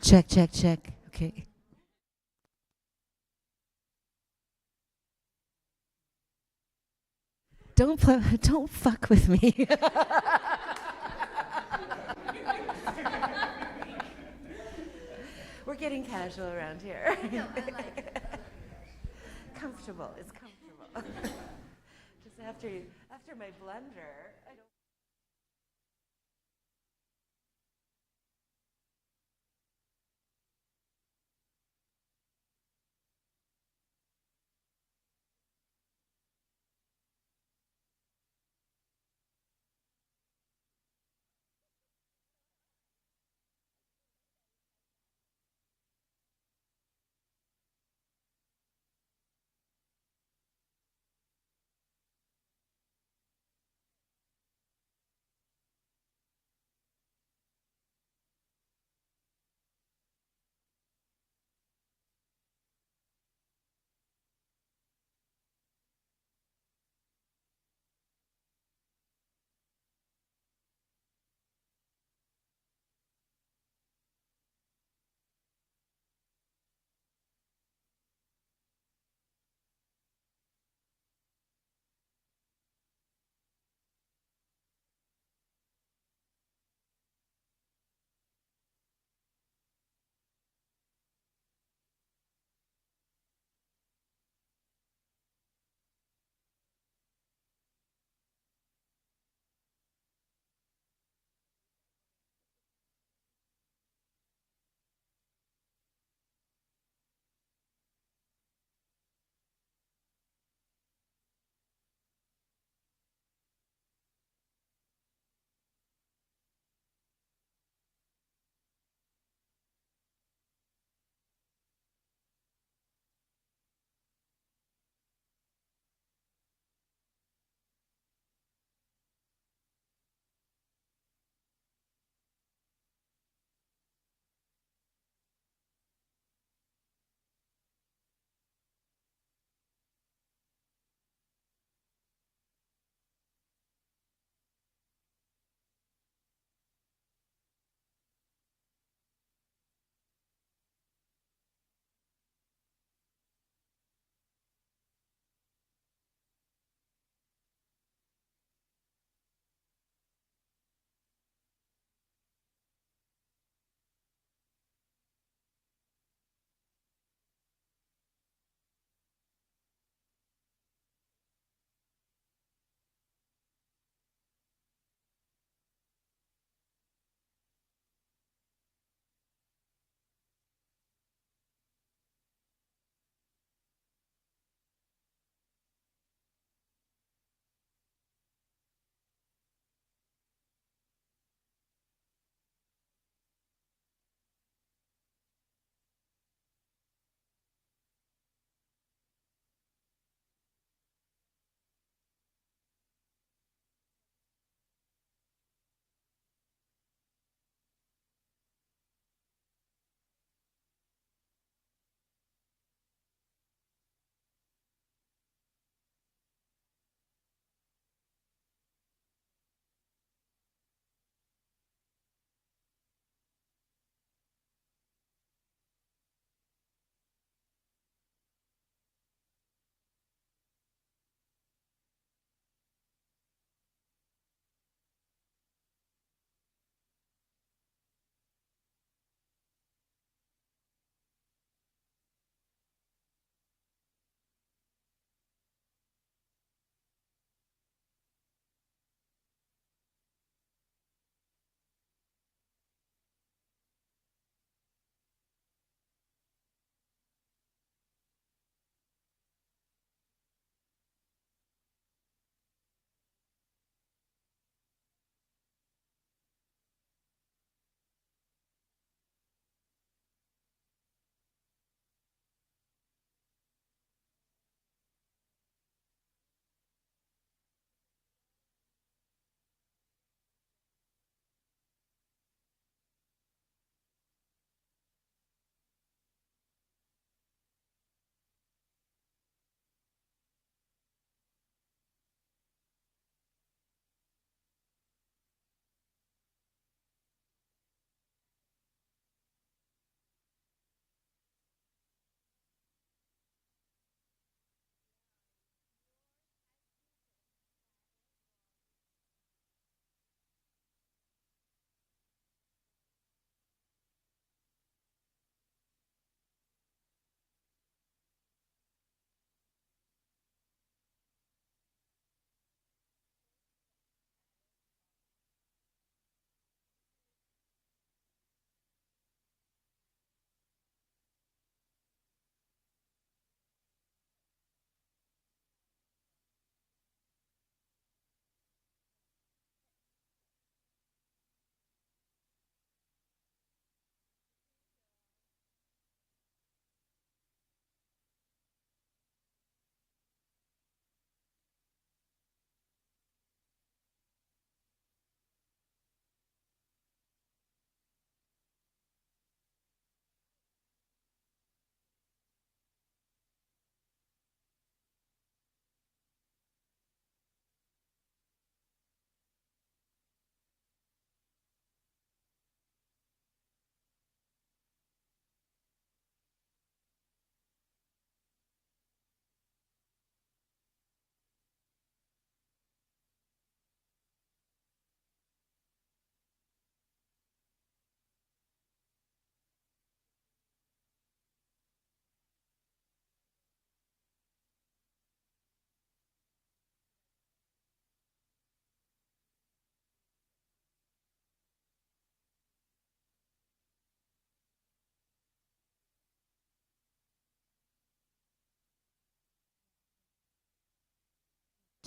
Check, check, check. Okay. Don't fuck with me. We're getting casual around here. Comfortable. It's comfortable. Just after my blunder, I don't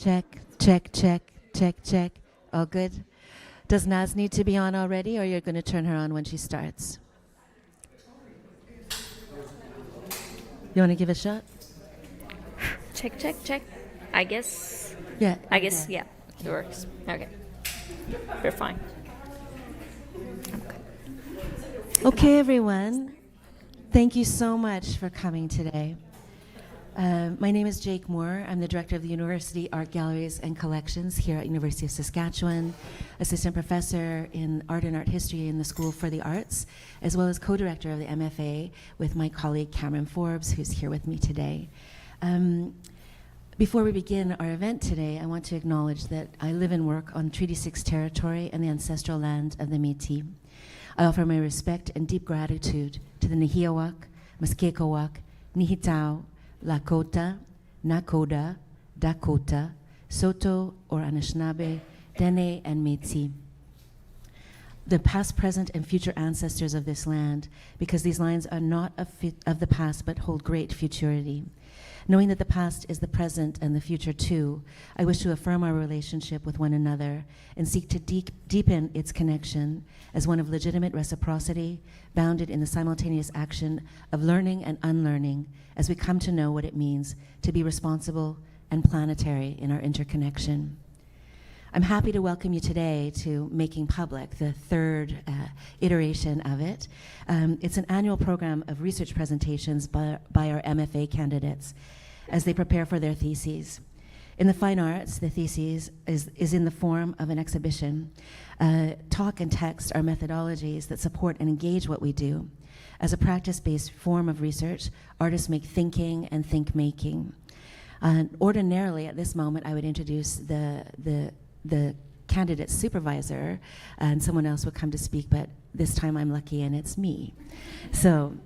Check, check, check, check, check. All good? Does Naz need to be on already, or you're going to turn her on when she starts? You want to give a shot? Check, check, check. I guess. Yeah. I guess, yeah, it works. Okay. We're fine. Okay, everyone. Thank you so much for coming today. My name is Jake Moore. I'm the director of the University Art Galleries and Collections here at University of Saskatchewan, assistant professor in art and art history in the School for the Arts, as well as co-director of the MFA with my colleague Cameron Forbes, who's here with me today. Before we begin our event today, I want to acknowledge that I live and work on Treaty 6 territory and the ancestral land of the Métis. I offer my respect and deep gratitude to the Nahiawak, Muskekowak, Nihitao, Lakota, Nakoda, Dakota, Soto or Anishinaabe, Dene, and Métis. The past, present, and future ancestors of this land, because these lines are not of the past but hold great futurity. Knowing that the past is the present and the future too, I wish to affirm our relationship with one another and seek to deepen its connection as one of legitimate reciprocity, bounded in the simultaneous action of learning and unlearning as we come to know what it means to be responsible and planetary in our interconnection. I'm happy to welcome you today to Making Public, the third iteration of it. It's an annual program of research presentations by our MFA candidates as they prepare for their theses. In the fine arts, the thesis is in the form of an exhibition. Talk and text are methodologies that support and engage what we do. As a practice-based form of research, artists make thinking and think-making. Ordinarily, at this moment, I would introduce the candidate supervisor, and someone else would come to speak, but this time I'm lucky and it's me. So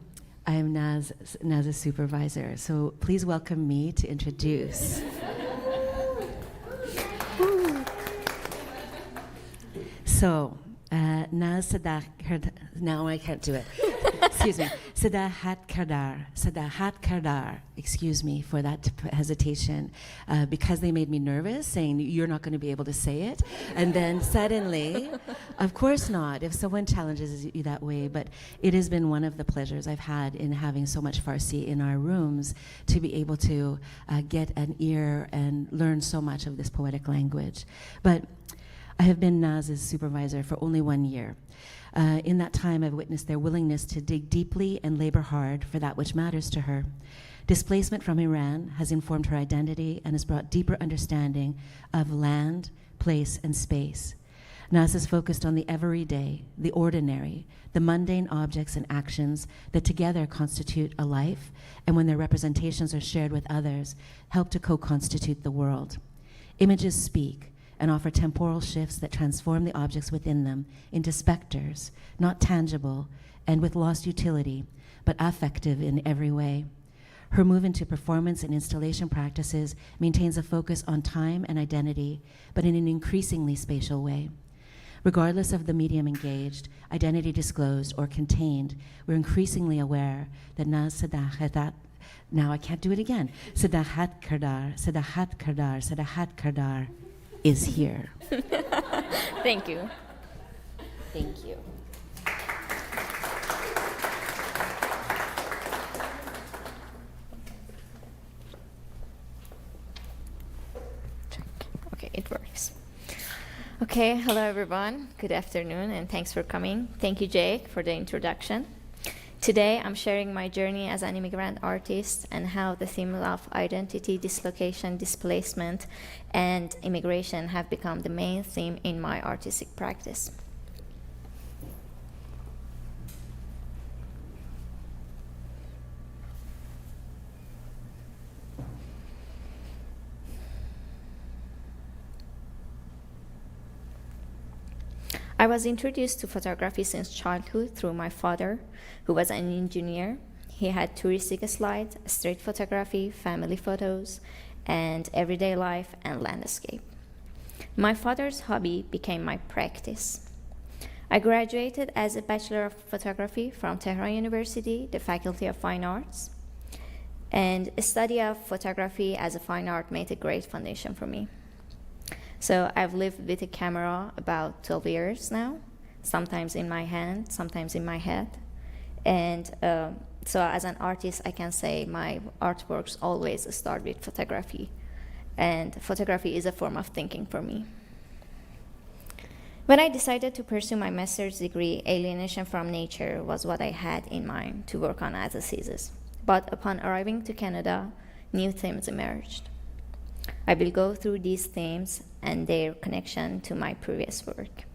I'm Naz's supervisor. So please welcome me to introduce. So, Naz Sadah, now I can't do it. Excuse me. Sadahat Kardar, excuse me for that hesitation, because they made me nervous, saying you're not going to be able to say it. And then suddenly, of course not, if someone challenges you that way, but it has been one of the pleasures I've had in having so much Farsi in our rooms to be able to get an ear and learn so much of this poetic language. But I have been Naz's supervisor for only 1 year. In that time, I've witnessed their willingness to dig deeply and labor hard for that which matters to her. Displacement from Iran has informed her identity and has brought deeper understanding of land, place, and space. Naz is focused on the everyday, the ordinary, the mundane objects and actions that together constitute a life, and when their representations are shared with others, help to co-constitute the world. Images speak and offer temporal shifts that transform the objects within them into specters, not tangible and with lost utility, but affective in every way. Her move into performance and installation practices maintains a focus on time and identity, but in an increasingly spatial way. Regardless of the medium engaged, identity disclosed or contained, we're increasingly aware that Naz Sadahat, now I can't do it again, Sadahat Kardar is here. Thank you. Thank you. Okay, it works. Okay, hello everyone. Good afternoon and thanks for coming. Thank you, Jake, for the introduction. Today, I'm sharing my journey as an immigrant artist and how the theme of identity, dislocation, displacement, and immigration have become the main theme in my artistic practice. I was introduced to photography since childhood through my father, who was an engineer. He had touristic slides, street photography, family photos, and everyday life and landscape. My father's hobby became my practice. I graduated as a Bachelor of Photography from Tehran University, the Faculty of Fine Arts, and a study of photography as a fine art made a great foundation for me. So I've lived with a camera about 12 years now, sometimes in my hand, sometimes in my head. And so as an artist, I can say my artworks always start with photography. And photography is a form of thinking for me. When I decided to pursue my master's degree, alienation from nature was what I had in mind to work on as a thesis. But upon arriving to Canada, new themes emerged. I will go through these themes and their connection to my previous work.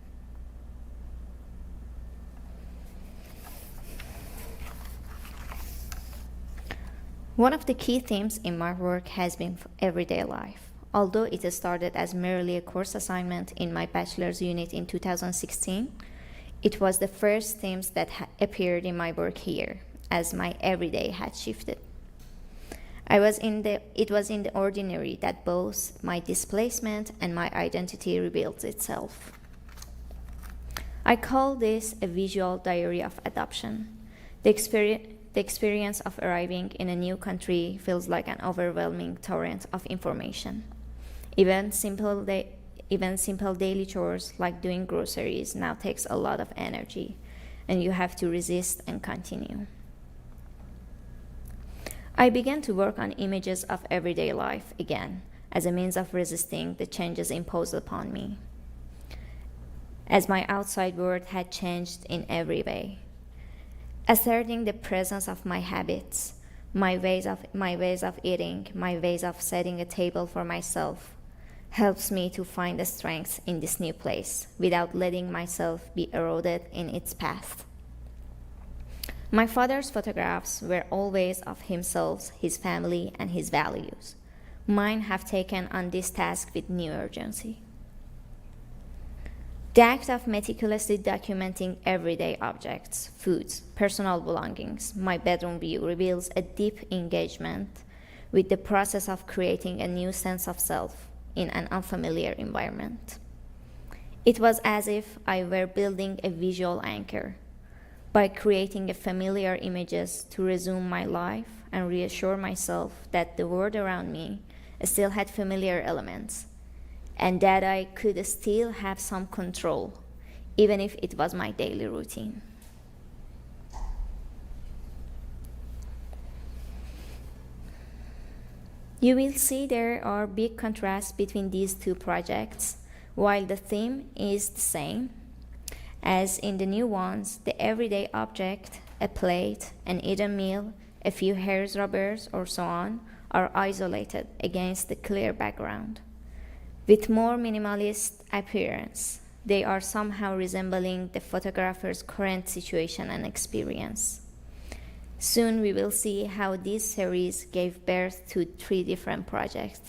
One of the key themes in my work has been everyday life. Although it started as merely a course assignment in my bachelor's unit in 2016, it was the first themes that appeared in my work here, as my everyday had shifted. It was in the ordinary that both my displacement and my identity revealed itself. I call this a visual diary of adoption. The experience of arriving in a new country feels like an overwhelming torrent of information. Even simple daily chores like doing groceries now takes a lot of energy, and you have to resist and continue. I began to work on images of everyday life again as a means of resisting the changes imposed upon me, as my outside world had changed in every way. Asserting the presence of my habits, my ways of eating, my ways of setting a table for myself, helps me to find the strength in this new place without letting myself be eroded in its path. My father's photographs were always of himself, his family, and his values. Mine have taken on this task with new urgency. The act of meticulously documenting everyday objects, foods, personal belongings, my bedroom view reveals a deep engagement with the process of creating a new sense of self in an unfamiliar environment. It was as if I were building a visual anchor by creating familiar images to resume my life and reassure myself that the world around me still had familiar elements, and that I could still have some control, even if it was my daily routine. You will see there are big contrasts between these two projects. While the theme is the same, as in the new ones, the everyday object, a plate, an eaten meal, a few hairs rubbers, or so on, are isolated against the clear background. With more minimalist appearance, they are somehow resembling the photographer's current situation and experience. Soon we will see how this series gave birth to 3 different projects.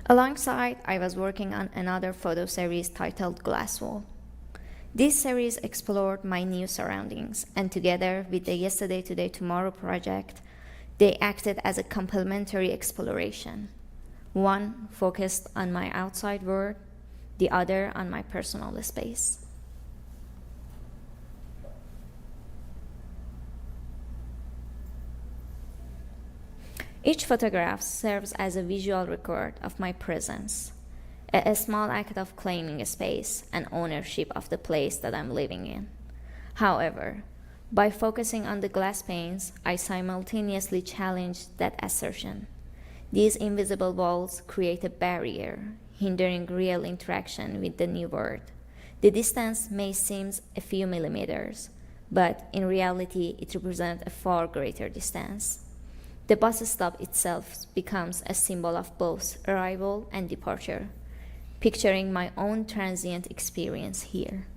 Alongside, I was working on another photo series titled Glass Wall. This series explored my new surroundings, and together with the Yesterday, Today, Tomorrow project, they acted as a complementary exploration. One focused on my outside world, the other on my personal space. Each photograph serves as a visual record of my presence, a small act of claiming a space and ownership of the place that I'm living in. However, by focusing on the glass panes, I simultaneously challenged that assertion. These invisible walls create a barrier, hindering real interaction with the new world. The distance may seem a few millimeters, but in reality, it represents a far greater distance. The bus stop itself becomes a symbol of both arrival and departure, picturing my own transient experience here.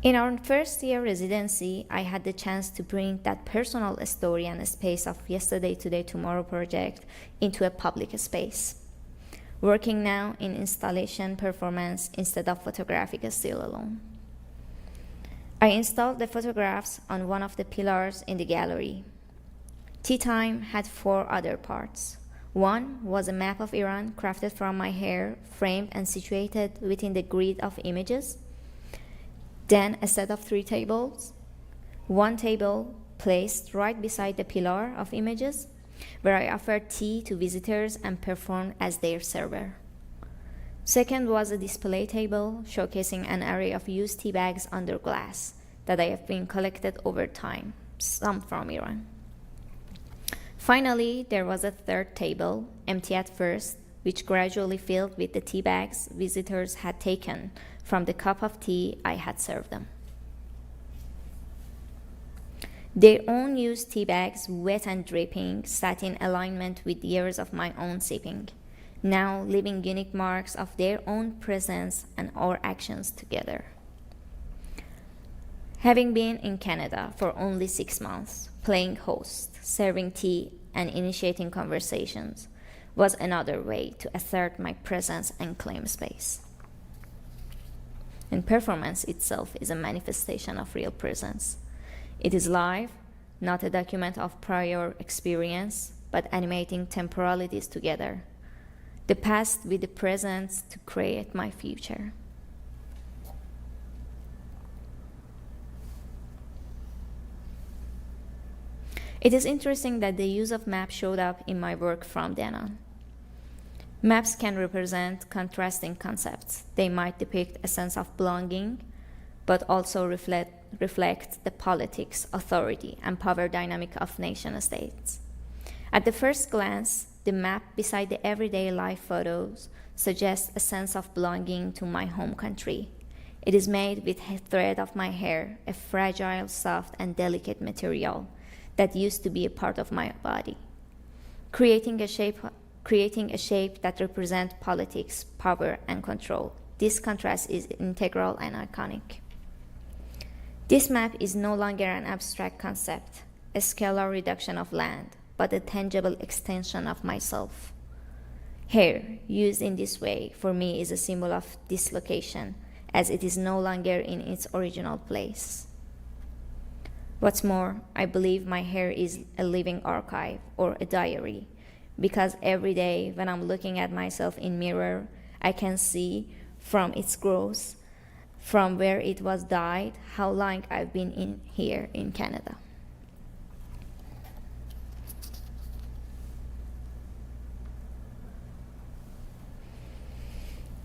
In our first year residency, I had the chance to bring that personal story and space of Yesterday, Today, Tomorrow project into a public space, working now in installation performance instead of photographic still alone. I installed the photographs on one of the pillars in the gallery. Tea time had 4 other parts. One was a map of Iran crafted from my hair, framed and situated within the grid of images. Then a set of 3 tables. One table placed right beside the pillar of images, where I offered tea to visitors and performed as their server. Second was a display table showcasing an array of used tea bags under glass that I have been collected over time, some from Iran. Finally, there was a third table, empty at first, which gradually filled with the tea bags visitors had taken from the cup of tea I had served them. Their own used tea bags, wet and dripping, sat in alignment with years of my own sipping, now leaving unique marks of their own presence and our actions together. Having been in Canada for only 6 months, playing host, serving tea, and initiating conversations was another way to assert my presence and claim space. And performance itself is a manifestation of real presence. It is live, not a document of prior experience, but animating temporalities together, the past with the present to create my future. It is interesting that the use of maps showed up in my work from then on. Maps can represent contrasting concepts. They might depict a sense of belonging, but also reflect the politics, authority, and power dynamic of nation-states. At the first glance, the map beside the everyday life photos suggests a sense of belonging to my home country. It is made with a thread of my hair, a fragile, soft, and delicate material that used to be a part of my body, creating a shape that represents politics, power, and control. This contrast is integral and iconic. This map is no longer an abstract concept, a scalar reduction of land, but a tangible extension of myself. Hair, used in this way, for me is a symbol of dislocation, as it is no longer in its original place. What's more, I believe my hair is a living archive or a diary, because every day when I'm looking at myself in mirror, I can see from its growth, from where it was dyed, how long I've been in here in Canada.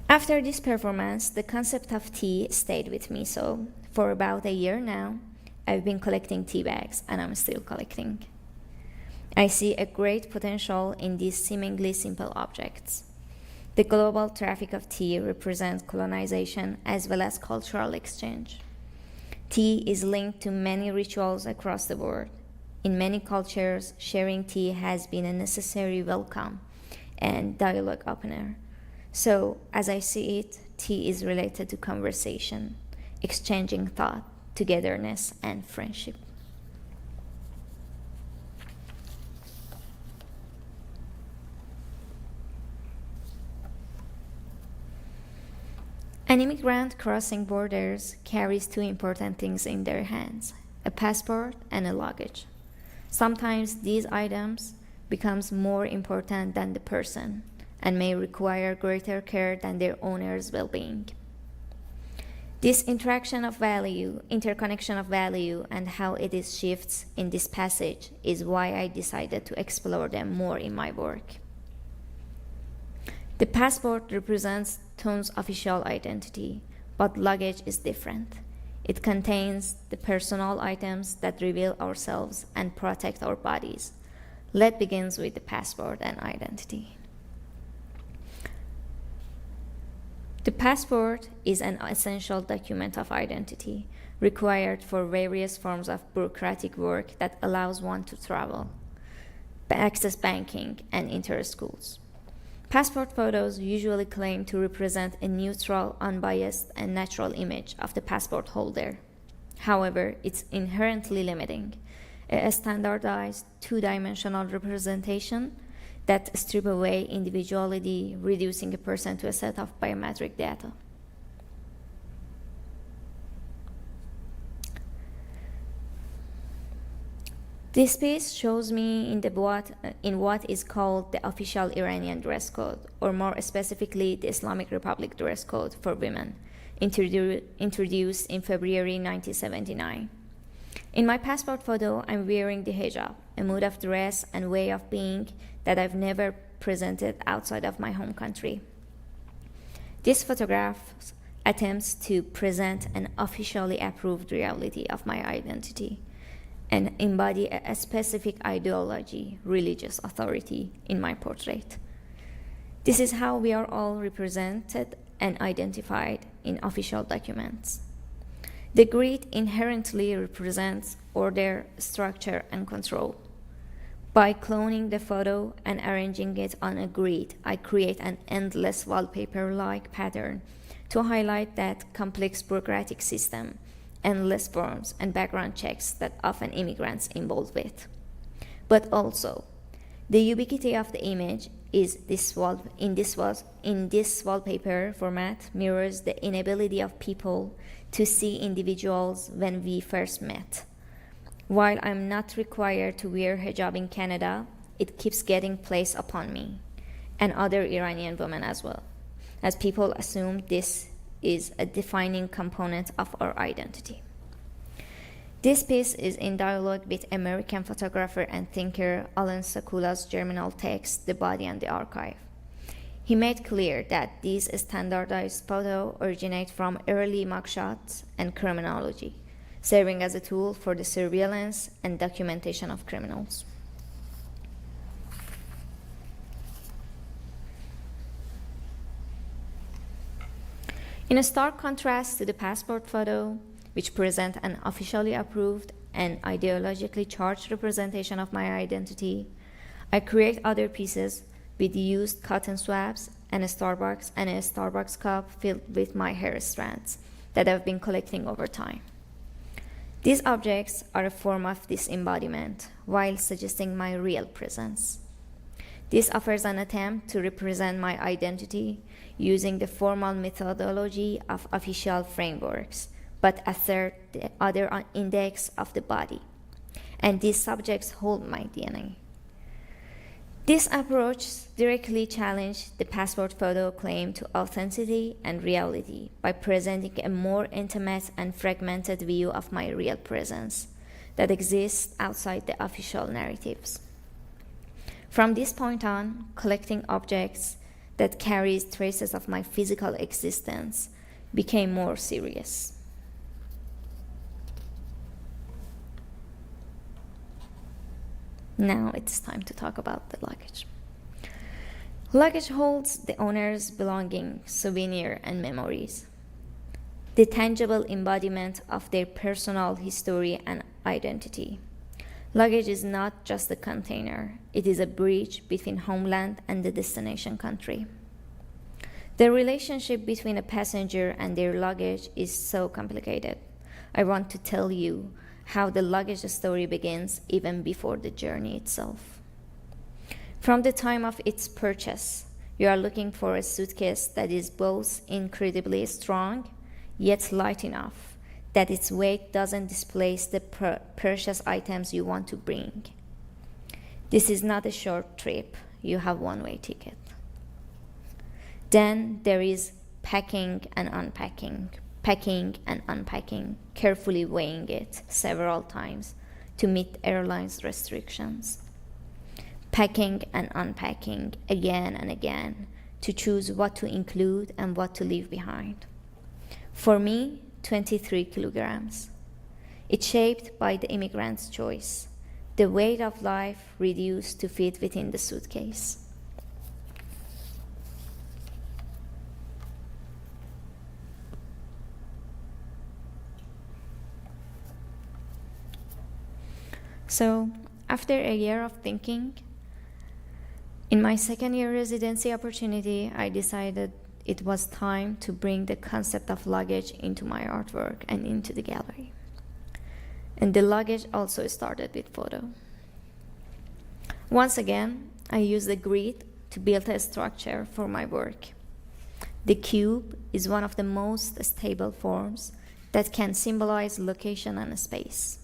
After this performance, the concept of tea stayed with me, so for about a year now, I've been collecting tea bags, and I'm still collecting. I see a great potential in these seemingly simple objects. The global traffic of tea represents colonization as well as cultural exchange. Tea is linked to many rituals across the world. In many cultures, sharing tea has been a necessary welcome and dialogue opener. So, as I see it, tea is related to conversation, exchanging thought, togetherness, and friendship. An immigrant crossing borders carries 2 important things in their hands, a passport and a luggage. Sometimes these items become more important than the person and may require greater care than their owner's well-being. This interconnection of value, and how it is shifts in this passage is why I decided to explore them more in my work. The passport represents Thun's official identity, but luggage is different. It contains the personal items that reveal ourselves and protect our bodies. Let's begin with the passport and identity. The passport is an essential document of identity, required for various forms of bureaucratic work that allows one to travel, access banking, and enter schools. Passport photos usually claim to represent a neutral, unbiased, and natural image of the passport holder. However, it's inherently limiting, a standardized 2-dimensional representation that strip away individuality, reducing a person to a set of biometric data. This piece shows me in what is called the official Iranian dress code, or more specifically, the Islamic Republic dress code for women, introduced in February 1979. In my passport photo, I'm wearing the hijab, a mood of dress and way of being that I've never presented outside of my home country. This photograph attempts to present an officially approved reality of my identity and embody a specific ideology, religious authority in my portrait. This is how we are all represented and identified in official documents. The grid inherently represents order, structure, and control. By cloning the photo and arranging it on a grid, I create an endless wallpaper-like pattern to highlight that complex bureaucratic system, endless forms and background checks that often immigrants involved with. But also, the ubiquity of the image is in this wallpaper format mirrors the inability of people to see individuals when we first met. While I'm not required to wear hijab in Canada, it keeps getting placed upon me and other Iranian women as well, as people assume this is a defining component of our identity. This piece is in dialogue with American photographer and thinker Alan Sekula's germinal text, The Body and the Archive. He made clear that these standardized photos originate from early mugshots and criminology, serving as a tool for the surveillance and documentation of criminals. In a stark contrast to the passport photo, which present an officially approved and ideologically charged representation of my identity, I create other pieces with used cotton swabs and a Starbucks cup filled with my hair strands that I've been collecting over time. These objects are a form of disembodiment while suggesting my real presence. This offers an attempt to represent my identity using the formal methodology of official frameworks, but assert the other index of the body. And these subjects hold my DNA. This approach directly challenged the passport photo claim to authenticity and reality by presenting a more intimate and fragmented view of my real presence that exists outside the official narratives. From this point on, collecting objects that carries traces of my physical existence became more serious. Now it's time to talk about the luggage. Luggage holds the owner's belongings, souvenirs, and memories, the tangible embodiment of their personal history and identity. Luggage is not just a container, it is a bridge between homeland and the destination country. The relationship between a passenger and their luggage is so complicated. I want to tell you how the luggage story begins even before the journey itself. From the time of its purchase, you are looking for a suitcase that is both incredibly strong, yet light enough that its weight doesn't displace the precious items you want to bring. This is not a short trip, you have one-way ticket. Then there is packing and unpacking, carefully weighing it several times to meet airlines' restrictions. Packing and unpacking again and again to choose what to include and what to leave behind. For me, 23 kilograms. It's shaped by the immigrant's choice, the weight of life reduced to fit within the suitcase. So, after a year of thinking, in my second year residency opportunity, I decided it was time to bring the concept of luggage into my artwork and into the gallery. And the luggage also started with photo. Once again, I used the grid to build a structure for my work. The cube is one of the most stable forms that can symbolize location and space.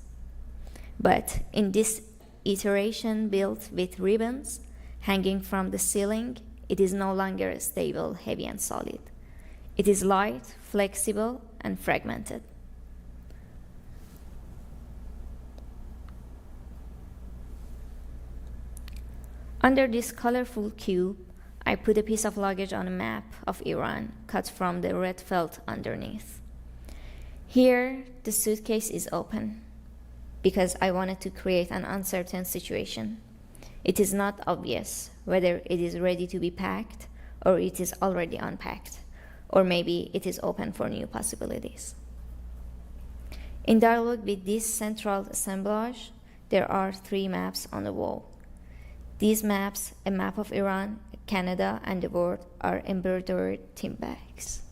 But in this iteration built with ribbons hanging from the ceiling, it is no longer stable, heavy, and solid. It is light, flexible, and fragmented. Under this colorful cube, I put a piece of luggage on a map of Iran, cut from the red felt underneath. Here, the suitcase is open, because I wanted to create an uncertain situation. It is not obvious whether it is ready to be packed, or it is already unpacked, or maybe it is open for new possibilities. In dialogue with this central assemblage, there are 3 maps on the wall. These maps, a map of Iran, Canada, and the world, are embroidered tin bags.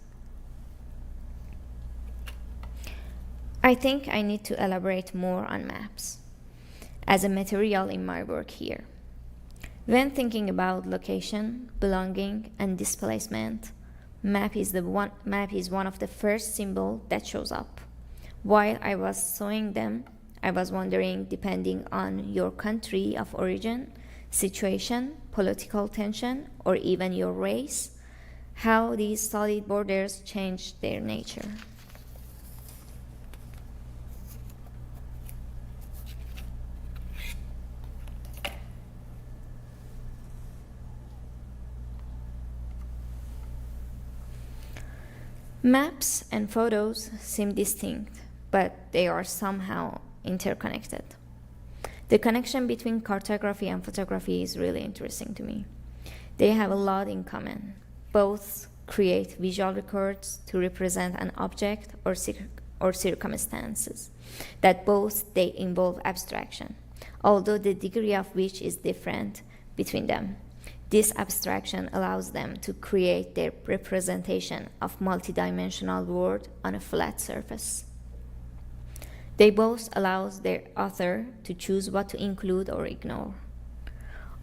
I think I need to elaborate more on maps as a material in my work here. When thinking about location, belonging, and displacement, map is one of the first symbols that shows up. While I was sewing them, I was wondering, depending on your country of origin, situation, political tension, or even your race, how these solid borders change their nature. Maps and photos seem distinct, but they are somehow interconnected. The connection between cartography and photography is really interesting to me. They have a lot in common. Both create visual records to represent an object or circumstances, that both they involve abstraction, although the degree of which is different between them. This abstraction allows them to create their representation of multidimensional world on a flat surface. They both allow their author to choose what to include or ignore.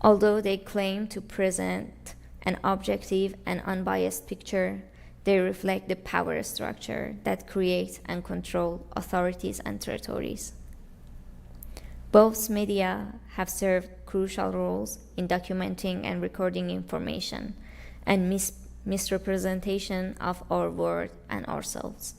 Although they claim to present an objective and unbiased picture, they reflect the power structure that creates and controls authorities and territories. Both media have served crucial roles in documenting and recording information and misrepresentation of our world and ourselves.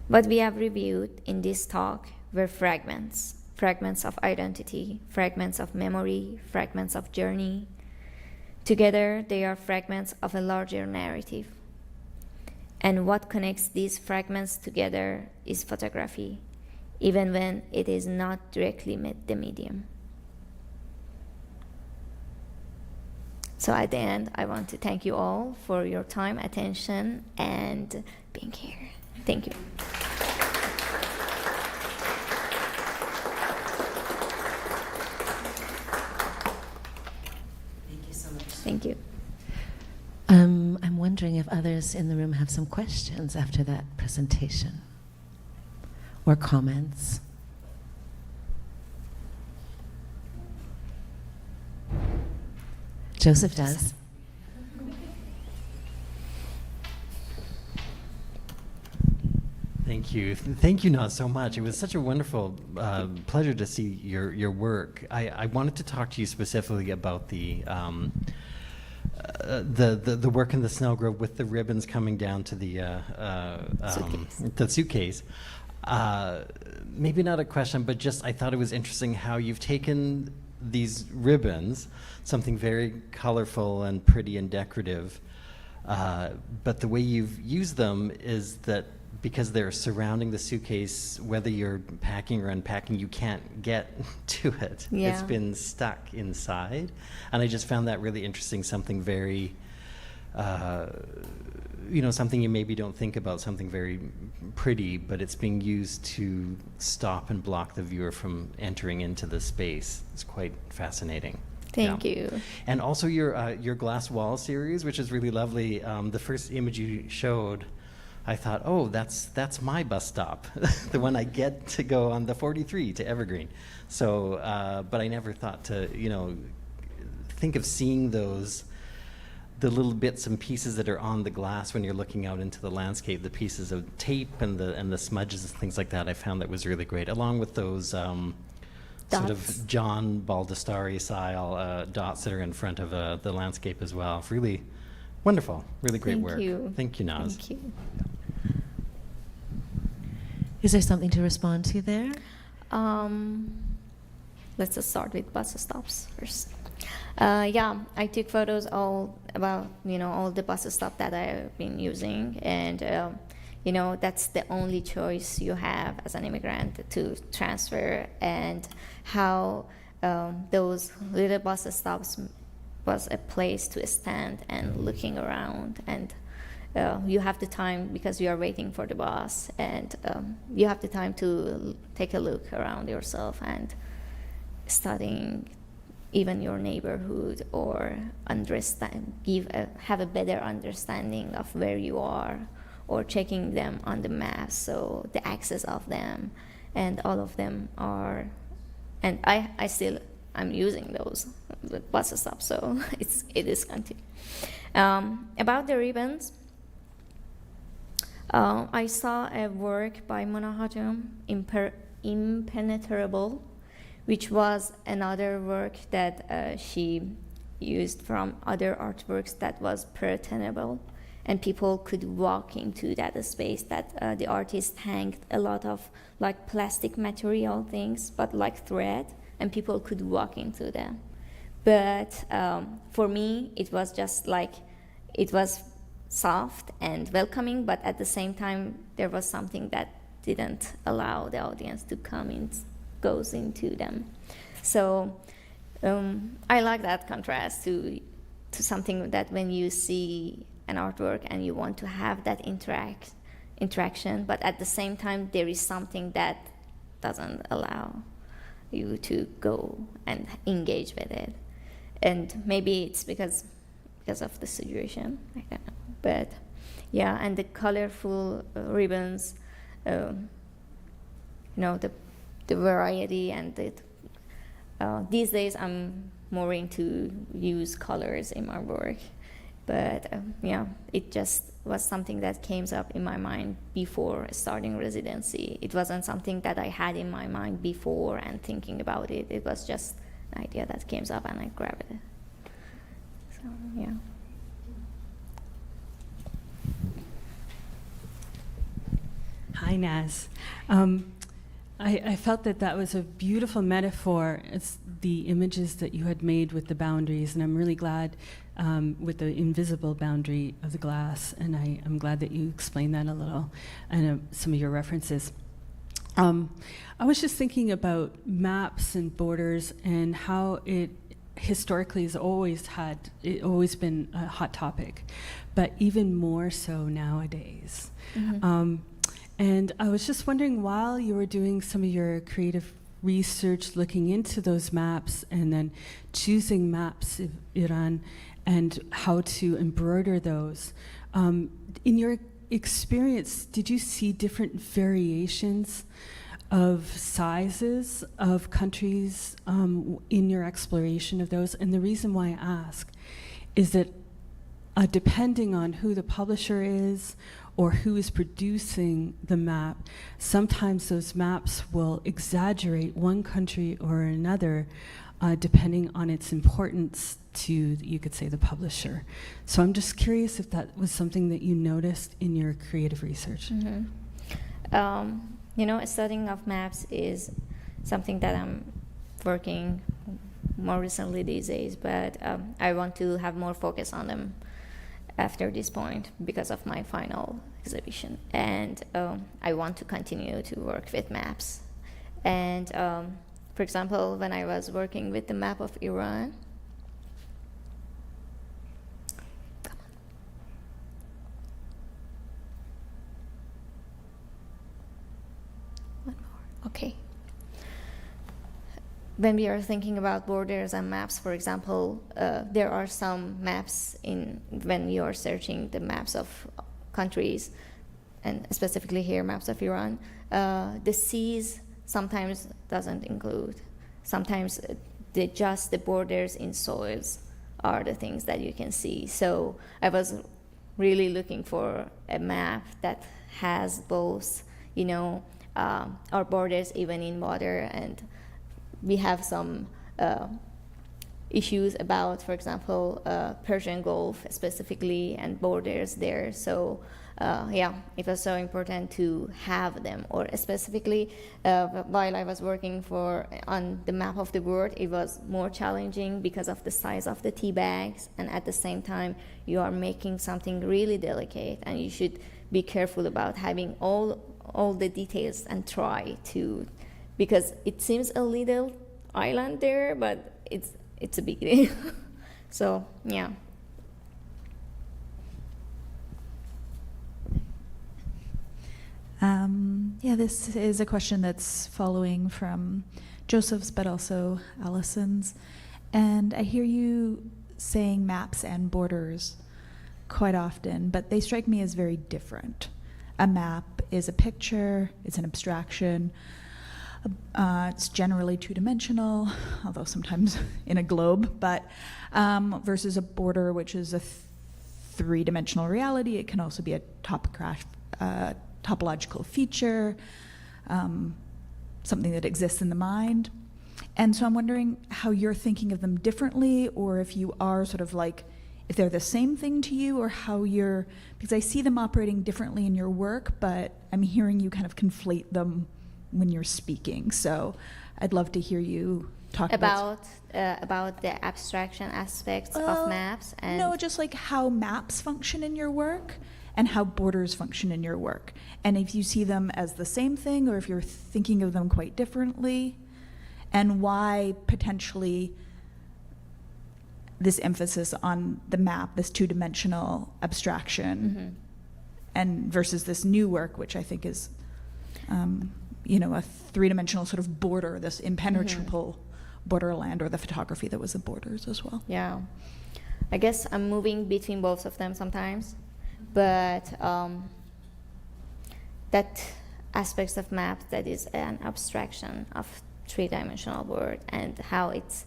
What we have reviewed in this talk were fragments of identity, fragments of memory, fragments of journey. Together, they are fragments of a larger narrative. And what connects these fragments together is photography, even when it is not directly the medium. So at the end, I want to thank you all for your time, attention, and being here. Thank you. Thank you so much. Thank you. I'm wondering if others in the room have some questions after that presentation or comments. Joseph does. Thank you. Thank you, Naz, so much. It was such a wonderful pleasure to see your work. I wanted to talk to you specifically about the work in the snow grove with the ribbons coming down to the suitcase. Maybe not a question, but just I thought it was interesting how you've taken these ribbons, something very colorful and pretty and decorative, but the way you've used them is that because they're surrounding the suitcase, whether you're packing or unpacking, you can't get to it. Yeah. It's been stuck inside. And I just found that really interesting, something very, something you maybe don't think about, something very pretty, but it's being used to stop and block the viewer from entering into the space. It's quite fascinating. Thank you. And also your glass wall series, which is really lovely. The first image you showed, I thought, oh, that's my bus stop, the one I get to go on the 43 to Evergreen. So, but I never thought to, think of seeing those the little bits and pieces that are on the glass when you're looking out into the landscape, the pieces of tape and the smudges and things like that, I found that was really great, along with those sort Dots. of John Baldessari style dots that are in front of the landscape as well. Really wonderful, really great work. Thank you, Naz. Thank you. Is there something to respond to there? Let's just start with bus stops first. Yeah, I took photos all about, all the bus stop that I've been using, and that's the only choice you have as an immigrant to transfer, and how those little bus stops was a place to stand and looking around, and you have the time because you are waiting for the bus, and you have the time to take a look around yourself and studying even your neighborhood, or have a better understanding of where you are, or checking them on the map, so the access of them, and all of them are, and I'm using those bus stops, so it is continuing. About the ribbons, I saw a work by Mona Hajam, Impenetrable, which was another work that she used from other artworks that was pre-tenable, and people could walk into that space that the artist hanged a lot of like plastic material things, but like thread, and people could walk into them. But for me, it was just like, it was soft and welcoming, but at the same time, there was something that didn't allow the audience to come in, goes into them. So I like that contrast to something that when you see an artwork and you want to have that interaction, but at the same time, there is something that doesn't allow you to go and engage with it. And maybe it's because of the situation, I don't know. But yeah, and the colorful ribbons, the variety, and these days I'm more into use colors in my work. But yeah, it just was something that came up in my mind before starting residency. It wasn't something that I had in my mind before and thinking about it. It was just an idea that came up and I grabbed it. So yeah. Hi, Naz. I felt that was a beautiful metaphor. It's the images that you had made with the boundaries, and I'm really glad with the invisible boundary of the glass, and I'm glad that you explained that a little, and some of your references. I was just thinking about maps and borders and how it historically has always been a hot topic, but even more so nowadays. Mm-hmm. And I was just wondering, while you were doing some of your creative research, looking into those maps and then choosing maps of Iran and how to embroider those, in your experience, did you see different variations of sizes of countries in your exploration of those? And the reason why I ask is that depending on who the publisher is or who is producing the map, sometimes those maps will exaggerate one country or another depending on its importance to, you could say, the publisher. So I'm just curious if that was something that you noticed in your creative research. Mm-hmm. Studying of maps is something that I'm working more recently these days, but I want to have more focus on them after this point because of my final exhibition. And I want to continue to work with maps. And for example, when I was working with the map of Iran, okay. When we are thinking about borders and maps, for example, there are some maps when you are searching the maps of countries, and specifically here, maps of Iran, the seas sometimes doesn't include. Sometimes just the borders in soils are the things that you can see. So I was really looking for a map that has both, our borders even in water, and we have some issues about, for example, Persian Gulf specifically and borders there. So it was so important to have them. Or specifically, while I was working on the map of the world, it was more challenging because of the size of the tea bags, and at the same time, you are making something really delicate, and you should be careful about having all the details and try to, because it seems a little island there, but it's a big deal. So yeah. This is a question that's following from Joseph's, but also Allison's. And I hear you saying maps and borders quite often, but they strike me as very different. A map is a picture, it's an abstraction. It's generally two-dimensional, although sometimes in a globe, but versus a border, which is a three-dimensional reality. It can also be a topological feature, something that exists in the mind. And so I'm wondering how you're thinking of them differently, or if you are sort of like, if they're the same thing to you, or how you're, because I see them operating differently in your work, but I'm hearing you kind of conflate them when you're speaking. So I'd love to hear you talk about the abstraction aspects of maps. And no, just like how maps function in your work and how borders function in your work, and if you see them as the same thing or if you're thinking of them quite differently, and why potentially this emphasis on the map, this two-dimensional abstraction, and versus this new work, which I think is a three-dimensional sort of border, this impenetrable borderland, or the photography that was the borders as well. Yeah, I guess I'm moving between both of them sometimes, but that aspects of maps that is an abstraction of three-dimensional world, and how it's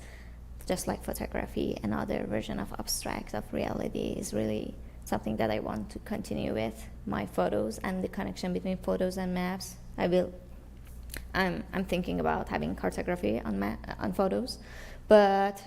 just like photography, another version of abstract of reality, is really something that I want to continue with my photos, and the connection between photos and maps. I'm thinking about having cartography on photos, but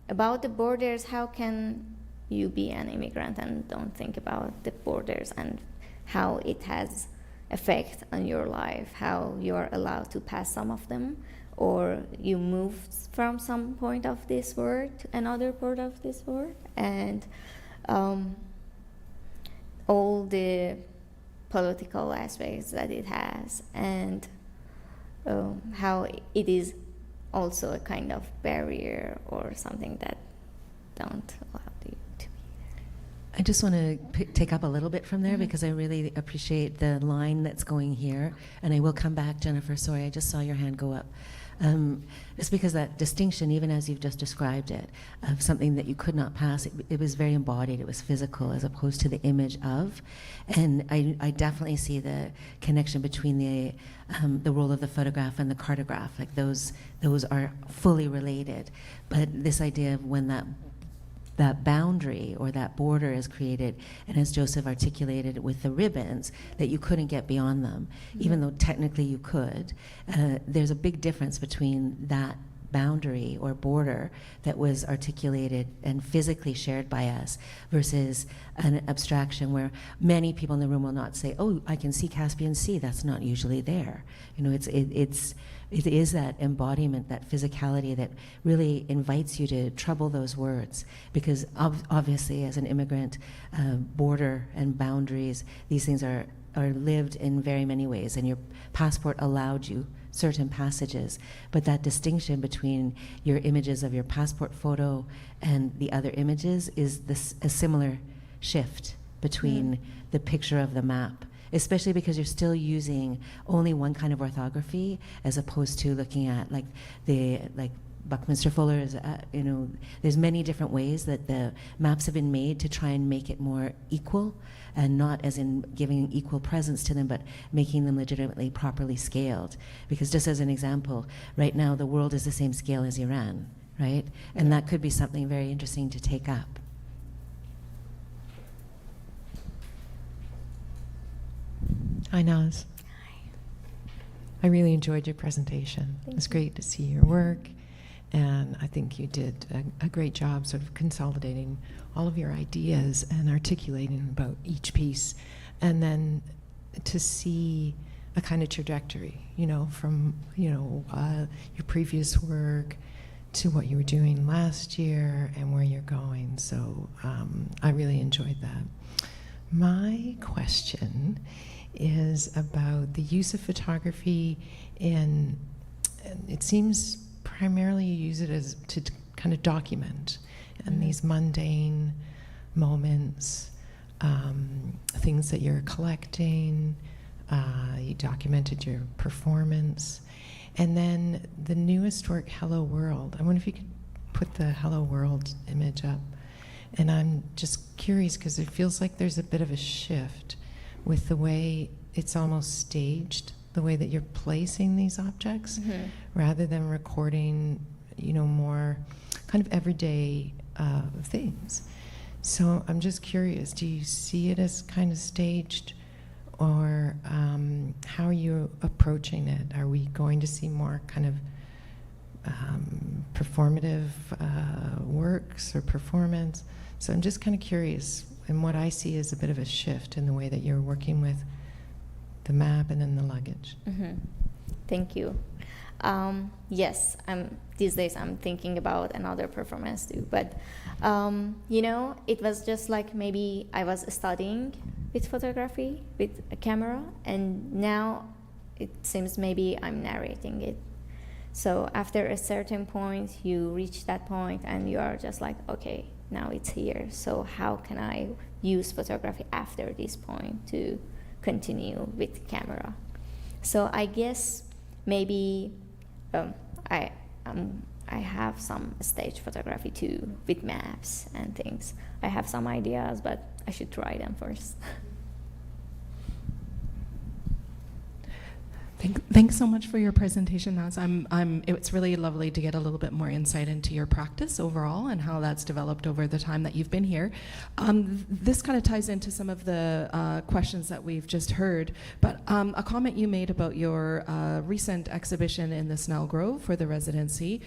about the borders, how can you be an immigrant and don't think about the borders and how it has effect on your life, how you are allowed to pass some of them, or you move from some point of this world to another part of this world, and all the political aspects that it has, and how it is also a kind of barrier or something that don't allow you to be there. I just want to take up a little bit from there because I really appreciate the line that's going here. And I will come back, Jennifer. Sorry, I just saw your hand go up. It's because that distinction, even as you've just described it, of something that you could not pass, it was very embodied, it was physical, as opposed to the image of. And I definitely see the connection between the role of the photograph and the cartograph. Like those are fully related. But this idea of when that boundary or that border is created, and as Joseph articulated with the ribbons, that you couldn't get beyond them, even though technically you could. There's a big difference between that boundary or border that was articulated and physically shared by us versus an abstraction where many people in the room will not say, oh, I can see Caspian Sea. That's not usually there. It is that embodiment, that physicality that really invites you to trouble those words, because obviously as an immigrant, border and boundaries, these things are lived in very many ways, and your passport allowed you certain passages, but that distinction between your images of your passport photo and the other images is a similar shift between the picture of the map, especially because you're still using only one kind of orthography as opposed to looking at like Buckminster Fuller is, there's many different ways that the maps have been made to try and make it more equal, and not as in giving equal presence to them, but making them legitimately properly scaled. Because just as an example, right now the world is the same scale as Iran, right? And that could be something very interesting to take up. Hi, Naz. I really enjoyed your presentation. Thank It's you. great to see your work, and I think you did a great job sort of consolidating all of your ideas and articulating about each piece, and then to see a kind of trajectory, from, your previous work to what you were doing last year and where you're going. So I really enjoyed that. My question is about the use of photography and it seems primarily you use it as to kind of document and these mundane moments, things that you're collecting. You documented your performance. And then the newest work, Hello World. I wonder if you could put the Hello World image up. And I'm just curious because it feels like there's a bit of a shift with the way it's almost staged, the way that you're placing these objects, rather than recording, more kind of everyday things. So I'm just curious, do you see it as kind of staged, or how are you approaching it? Are we going to see more kind of performative works or performance? So I'm just kind of curious, and what I see is a bit of a shift in the way that you're working with the map and then the luggage. Thank you. Yes, these days I'm thinking about another performance too, but it was just like maybe I was studying with photography, with a camera, and now it seems maybe I'm narrating it. So after a certain point, you reach that point and you are just like, okay, now it's here. So how can I use photography after this point to continue with camera? So I guess maybe I have some stage photography too with maps and things. I have some ideas, but I should try them first. Thanks so much for your presentation, Naz. It's really lovely to get a little bit more insight into your practice overall and how that's developed over the time that you've been here. This kind of ties into some of the questions that we've just heard, but a comment you made about your recent exhibition in the Snell Grove for the residency,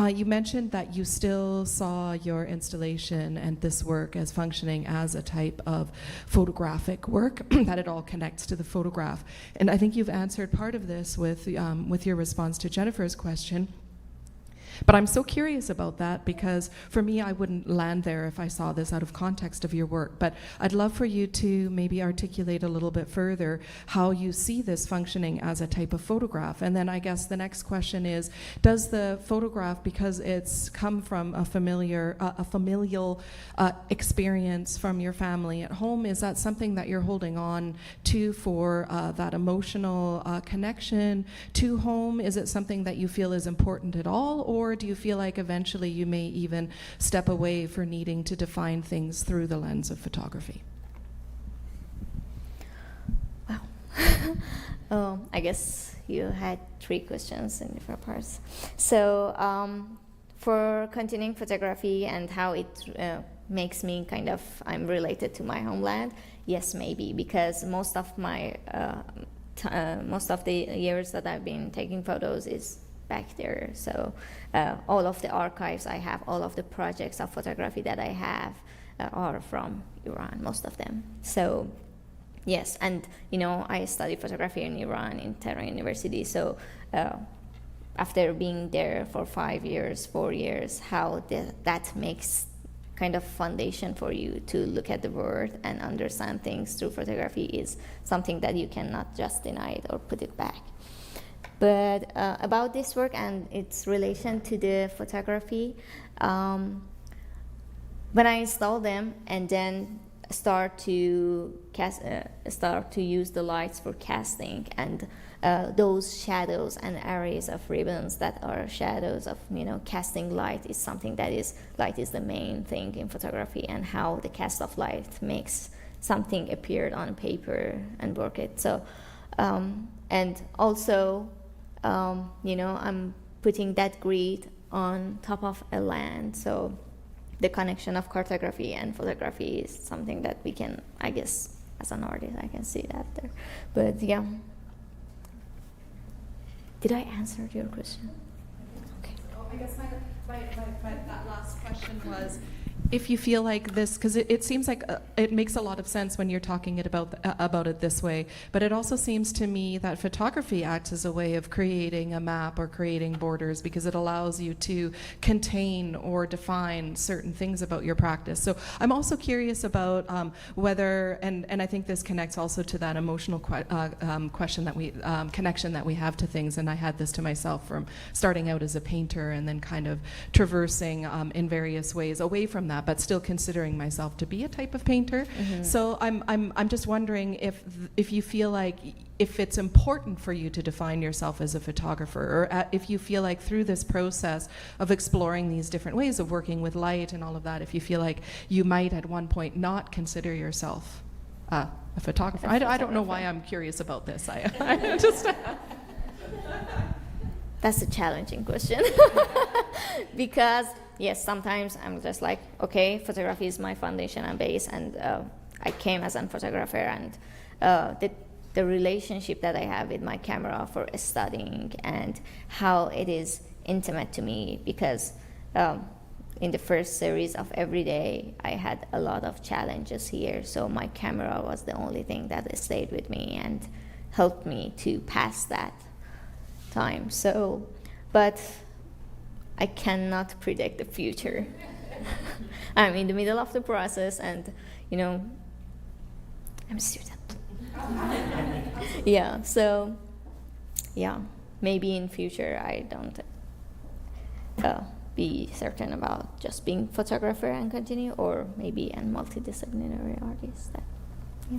you mentioned that you still saw your installation and this work as functioning as a type of photographic work, that it all connects to the photograph. And I think you've answered part of this with your response to Jennifer's question. But I'm so curious about that because for me, I wouldn't land there if I saw this out of context of your work. But I'd love for you to maybe articulate a little bit further how you see this functioning as a type of photograph. And then I guess the next question is, does the photograph, because it's come from a familial experience from your family at home, is that something that you're holding on to for that emotional connection to home? Is it something that you feel is important at all? Or do you feel like eventually you may even step away for needing to define things through the lens of photography? Wow. I guess you had 3 questions in different parts. So for continuing photography and how it makes me kind of, I'm related to my homeland, yes, maybe, because most of the years that I've been taking photos is back there. So all of the archives I have, all of the projects of photography that I have are from Iran, most of them. So yes, and I studied photography in Iran, in Tehran University. So after being there for 5 years, 4 years, how that makes kind of foundation for you to look at the world and understand things through photography is something that you cannot just deny it or put it back. But about this work and its relation to the photography, when I install them and then start to use the lights for casting, and those shadows and arrays of ribbons that are shadows of casting light is something that light is the main thing in photography, and how the cast of light makes something appear on paper and work it. So and also I'm putting that grid on top of a land. So the connection of cartography and photography is something that we can, I guess, as an artist, I can see that there. But yeah. Did I answer your question? Okay. I guess that last question was, if you feel like this, because it seems like it makes a lot of sense when you're talking about it this way, but it also seems to me that photography acts as a way of creating a map or creating borders, because it allows you to contain or define certain things about your practice. So I'm also curious about whether, and I think this connects also to that emotional question that we, connection that we have to things, and I had this to myself from starting out as a painter and then kind of traversing in various ways away from that, but still considering myself to be a type of painter. Mm-hmm. So I'm just wondering if you feel like, if it's important for you to define yourself as a photographer, or if you feel like through this process of exploring these different ways of working with light and all of that, if you feel like you might at one point not consider yourself a photographer. I don't know why I'm curious about this. I just That's a challenging question. Because, yes, sometimes I'm just like, okay, photography is my foundation and base, and I came as a photographer, and the relationship that I have with my camera for studying and how it is intimate to me, because in the first series of Everyday, I had a lot of challenges here, so my camera was the only thing that stayed with me and helped me to pass that time. So, but I cannot predict the future. I'm in the middle of the process, and I'm a student. Yeah, so yeah, maybe in future I don't be certain about just being photographer and continue, or maybe a multidisciplinary artist. Yeah.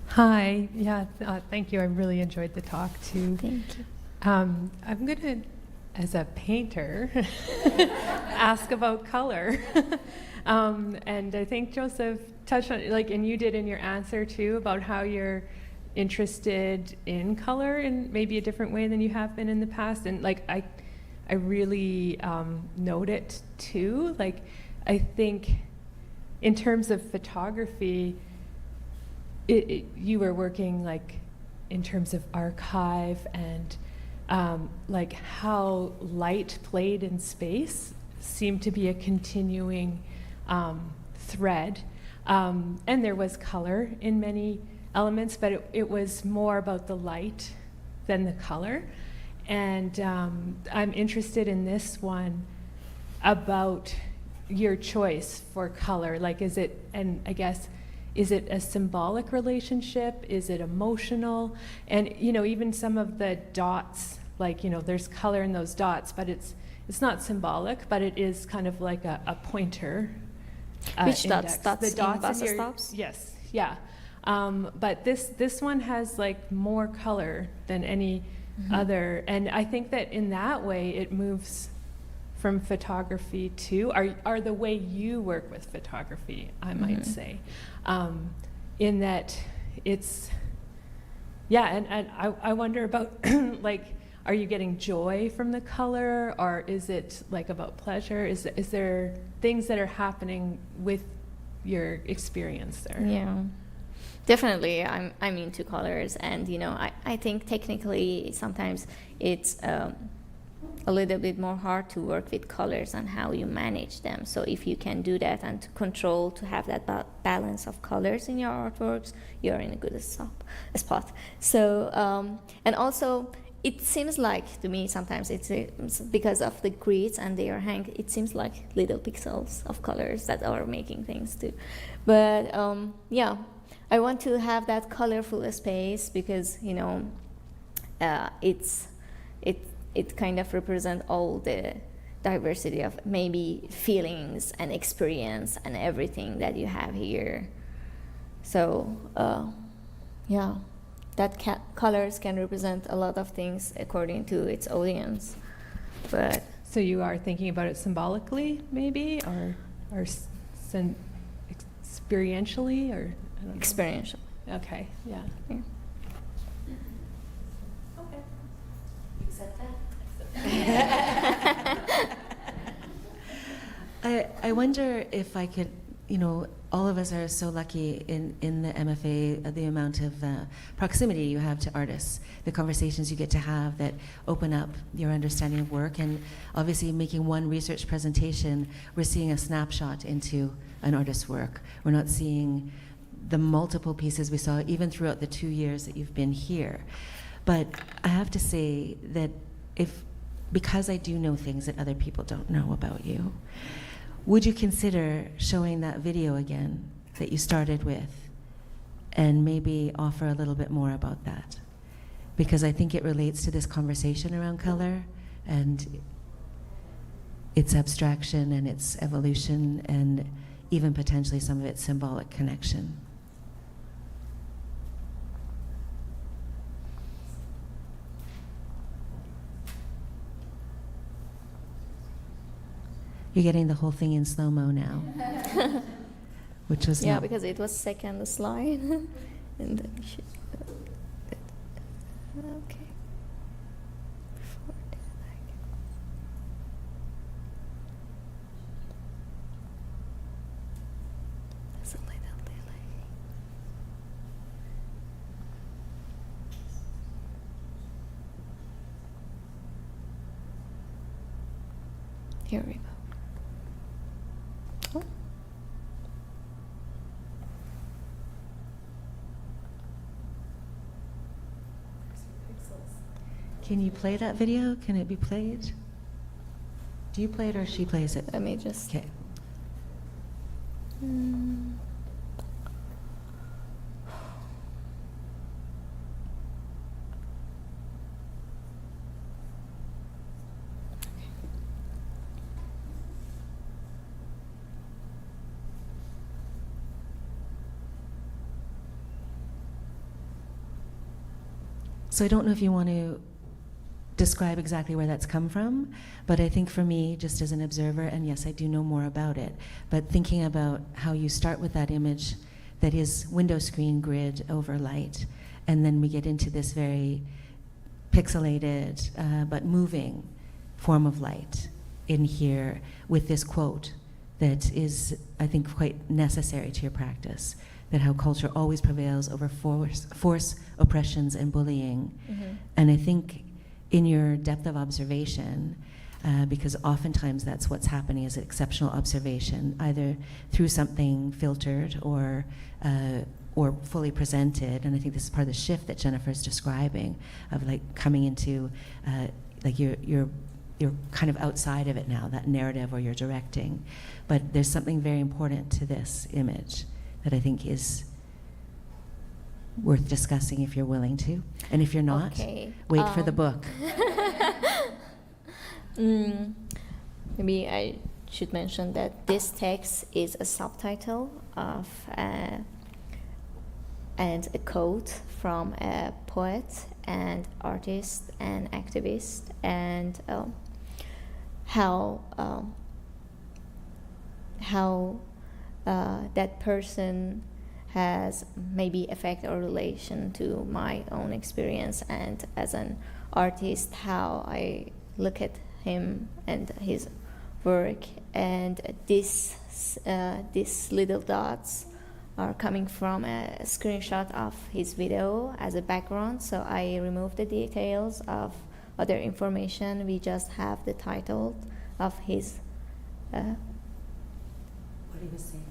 Hi, yeah, thank you. I really enjoyed the talk too. Thank you. I'm going to, as a painter, ask about color. And I think Joseph touched on, and you did in your answer too, about how you're interested in color in maybe a different way than you have been in the past. And I really note it too. I think in terms of photography, you were working in terms of archive and how light played in space seemed to be a continuing thread, and there was color in many elements, but it was more about the light than the color. And I'm interested in this one about your choice for color. Is it, and I guess, is it a symbolic relationship? Is it emotional? And even some of the dots, there's color in those dots, but it's not symbolic, but it is kind of like a pointer. Which index. dots? The dots bus in your, stops? yes, yeah. But this one has more color than any other, and I think that in that way it moves from photography to, are the way you work with photography, I might say, in that it's, yeah, and I wonder about, are you getting joy from the color, or is it about pleasure? Is there things that are happening with your experience there? Yeah. Definitely, I'm into colors, and I think technically sometimes it's a little bit more hard to work with colors and how you manage them. So if you can do that and to control, to have that balance of colors in your artworks, you're in a good spot. So and also it seems like to me sometimes it's because of the grids and they are hanged. It seems like little pixels of colors that are making things too. But yeah. I want to have that colorful space because it kind of represents all the diversity of maybe feelings and experience and everything that you have here. So yeah, that colors can represent a lot of things according to its audience. But so you are thinking about it symbolically, maybe, or experientially, or. Experiential. Okay, yeah. Okay. Accept that. I wonder if I could, all of us are so lucky in the MFA, the amount of proximity you have to artists, the conversations you get to have that open up your understanding of work. And obviously, making one research presentation, we're seeing a snapshot into an artist's work. We're not seeing the multiple pieces we saw even throughout the 2 years that you've been here. But I have to say that because I do know things that other people don't know about you, would you consider showing that video again that you started with and maybe offer a little bit more about that? Because I think it relates to this conversation around color and its abstraction and its evolution and even potentially some of its symbolic connection. You're getting the whole thing in slow-mo now, which was Yeah, not- because it was second slide. And then we should okay. Before that, there's a little delay. Here we go. Oh. Can you play that video? Can it be played? Do you play it or she plays it? Let me just. Okay. Mm. So I don't know if you want to describe exactly where that's come from, but I think for me, just as an observer, and yes, I do know more about it, but thinking about how you start with that image that is window screen grid over light, and then we get into this very pixelated but moving form of light in here with this quote that is, I think, quite necessary to your practice, that how culture always prevails over force, oppressions, and bullying. Mm-hmm. And I think in your depth of observation, because oftentimes that's what's happening is exceptional observation, either through something filtered or fully presented. And I think this is part of the shift that Jennifer's describing, of like coming into like you're kind of outside of it now, that narrative, or you're directing. But there's something very important to this image that I think is worth discussing if you're willing to. And if you're not, Okay, wait for the book. Maybe I should mention that this text is a subtitle of and a quote from a poet and artist and activist, and how that person has maybe effect or relation to my own experience, and as an artist, how I look at him and his work. And these little dots are coming from a screenshot of his video as a background, so I removed the details of other information. We just have the title of his What he was saying.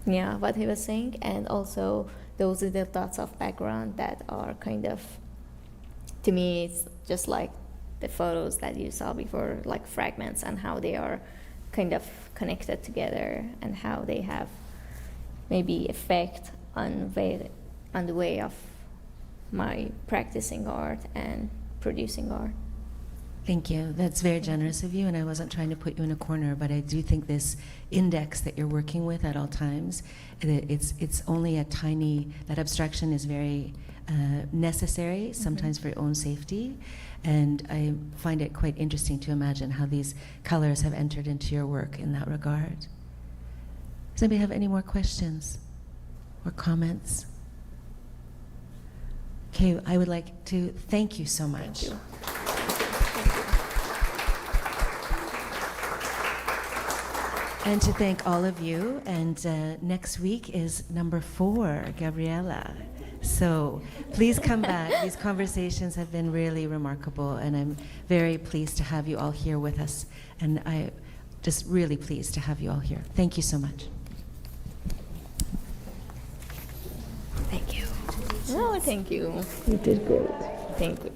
yeah, what he was saying, and also those are the dots of background that are kind of, to me, it's just like the photos that you saw before, like fragments, and how they are kind of connected together, and how they have maybe effect on the way of my practicing art and producing art. Thank you. That's very generous of you, and I wasn't trying to put you in a corner, but I do think this index that you're working with at all times, it's only a tiny, that abstraction is very necessary, sometimes for your own safety, and I find it quite interesting to imagine how these colors have entered into your work in that regard. Does anybody have any more questions or comments? Okay, I would like to thank you so much. Thank you. And to thank all of you. And next week is number 4, Gabriela. So please come back. These conversations have been really remarkable, and I'm very pleased to have you all here with us. And I just really pleased to have you all here. Thank you so much. Thank you. No, thank you. You did great. Thank you.